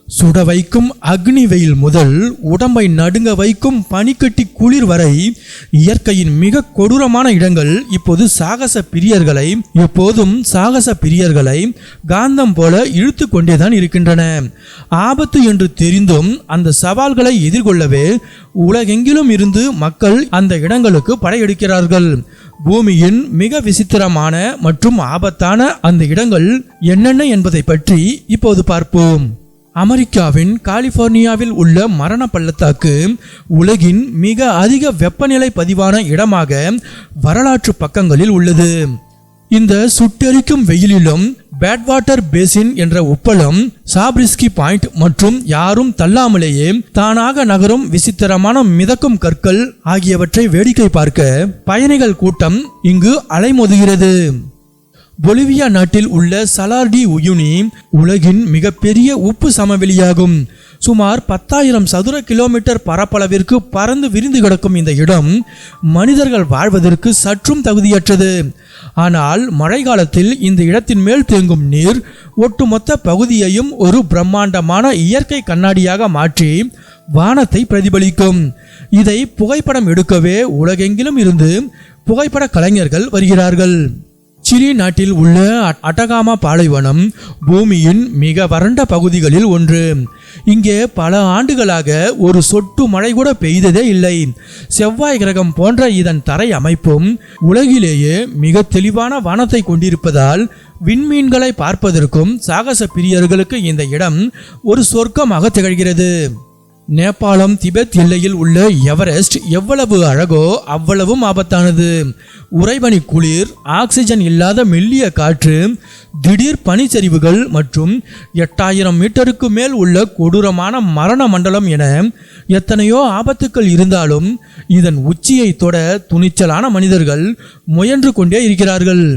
சுட வைக்கும் அக்னி வெயில் முதல் உடம்பை நடுங்க வைக்கும் பனிக்கட்டி குளிர் வரை இயற்கையின் மிக கொடூரமான இடங்கள் எப்போதும் சாகச பிரியர்களை காந்தம் போல இழுத்து கொண்டேதான் இருக்கின்றன. ஆபத்து என்று தெரிந்தும் அந்த சவால்களை எதிர்கொள்ளவே உலகெங்கிலும் இருந்து மக்கள் அந்த இடங்களுக்கு படையெடுக்கிறார்கள். பூமியின் மிக விசித்திரமான மற்றும் ஆபத்தான அந்த இடங்கள் என்னென்ன என்பதை பற்றி இப்போது பார்ப்போம். அமெரிக்காவின் கலிபோர்னியாவில் உள்ள மரண பள்ளத்தாக்கு உலகின் மிக அதிக வெப்பநிலை பதிவான இடமாக வரலாற்று பக்கங்களில் உள்ளது. இந்த சுட்டெரிக்கும் வெயிலிலும் பேட்வாட்டர் பேசின் என்ற உப்பளம், சாப்ரிஸ்கி பாயிண்ட் மற்றும் யாரும் தள்ளாமலேயே தானாக நகரும் விசித்திரமான மிதக்கும் கற்கள் ஆகியவற்றை வேடிக்கை பார்க்க பயணிகள் கூட்டம் இங்கு அலைமோதுகிறது. பொலிவியா நாட்டில் உள்ள சலார் டி உயுனி உலகின் மிகப்பெரிய உப்பு சமவெளியாகும். சுமார் 10,000 சதுர கிலோமீட்டர் பரப்பளவிற்கு பறந்து விரிந்து கிடக்கும் இந்த இடம் மனிதர்கள் வாழ்வதற்கு சற்றும் தகுதியற்றது. ஆனால் மழை காலத்தில் இந்த இடத்தின் மேல் தேங்கும் நீர் ஒட்டுமொத்த பகுதியையும் ஒரு பிரம்மாண்டமான இயற்கை கண்ணாடியாக மாற்றி வானத்தை பிரதிபலிக்கும். இதை புகைப்படம் எடுக்கவே உலகெங்கிலும் இருந்து புகைப்பட கலைஞர்கள் வருகிறார்கள். சிலி நாட்டில் உள்ள அட்டகாமா பாலைவனம் பூமியின் மிக வறண்ட பகுதிகளில் ஒன்று. இங்கே பல ஆண்டுகளாக ஒரு சொட்டு மழை கூட பெய்ததே இல்லை. செவ்வாய் கிரகம் போன்ற இதன் தரை அமைப்பும் உலகிலேயே மிக தெளிவான வானத்தை கொண்டிருப்பதால் விண்மீன்களை பார்ப்பதற்கும் சாகச பிரியர்களுக்கு இந்த இடம் ஒரு சொர்க்கமாக திகழ்கிறது. நேபாளம் திபெத் எல்லையில் உள்ள எவரெஸ்ட் எவ்வளவு அழகோ அவ்வளவும் ஆபத்தானது. உறைபனி குளிர், ஆக்சிஜன் இல்லாத மெல்லிய காற்று, திடீர் பனிச்சரிவுகள் மற்றும் 8000 மீட்டருக்கு மேல் உள்ள கொடூரமான மரண மண்டலம் என எத்தனையோ ஆபத்துக்கள் இருந்தாலும் இதன் உச்சியை தொட துணிச்சலான மனிதர்கள் முயன்று கொண்டே இருக்கிறார்கள்.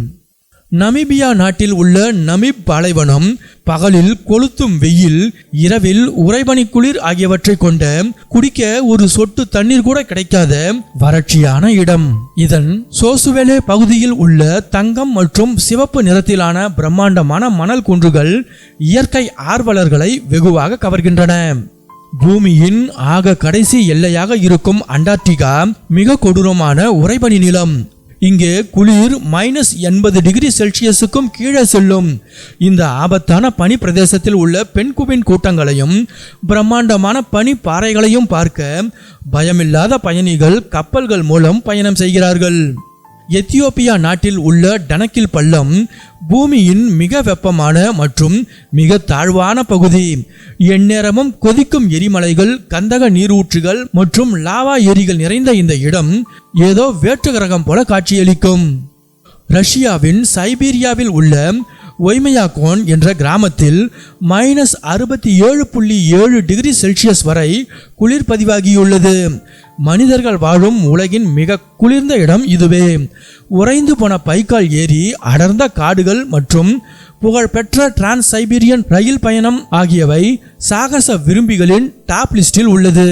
நமீபியா நாட்டில் உள்ள நமீப் பாலைவனம் பகலில் கொளுத்தும் வெயில், இரவில் உறைபனி குளிர் ஆகியவற்றை கொண்ட குடிக்க ஒரு சொட்டு தண்ணீர் கூட கிடைக்காத வறட்சியான இடம். இதன் சோசுவேலே பகுதியில் உள்ள தங்கம் மற்றும் சிவப்பு நிறத்திலான பிரம்மாண்டமான மணல் குன்றுகள் இயற்கை ஆர்வலர்களை வெகுவாக கவர்கின்றன. பூமியின் ஆக கடைசி எல்லையாக இருக்கும் அண்டார்டிகா மிக கொடூரமான உறைபனி நிலம். இங்கே குளிர் -80 டிகிரி செல்சியஸுக்கும் கீழே செல்லும். இந்த ஆபத்தான பனி பிரதேசத்தில் உள்ள பெண்குவின் கூட்டங்களையும் பிரம்மாண்டமான பனி பாறைகளையும் பார்க்க பயமில்லாத பயணிகள் கப்பல்கள் மூலம் பயணம் செய்கிறார்கள். எத்தியோப்பியா நாட்டில் உள்ள டனக்கில் பள்ளம் பூமியின் மிக வெப்பமான மற்றும் மிக தாழ்வான பகுதி. எந்நேரமும் கொதிக்கும் எரிமலைகள், கந்தக நீரூற்றுகள் மற்றும் லாவா ஏரிகள் நிறைந்த இந்த இடம் ஏதோ வேற்று கிரகம் போல காட்சியளிக்கும். ரஷ்யாவின் சைபீரியாவில் உள்ள ஒய்மயாகோன் என்ற கிராமத்தில் -67.7 டிகிரி செல்சியஸ் வரை குளிர் பதிவாகியுள்ளது. மனிதர்கள் வாழும் உலகின் மிக குளிர்ந்த இடம் இதுவே. உறைந்து போன பைக்கால் ஏரி, அடர்ந்த காடுகள் மற்றும் புகழ்பெற்ற டிரான்ஸ் சைபீரியன் ரயில் பயணம் ஆகியவை சாகச விரும்பிகளின் டாப் லிஸ்டில் உள்ளது.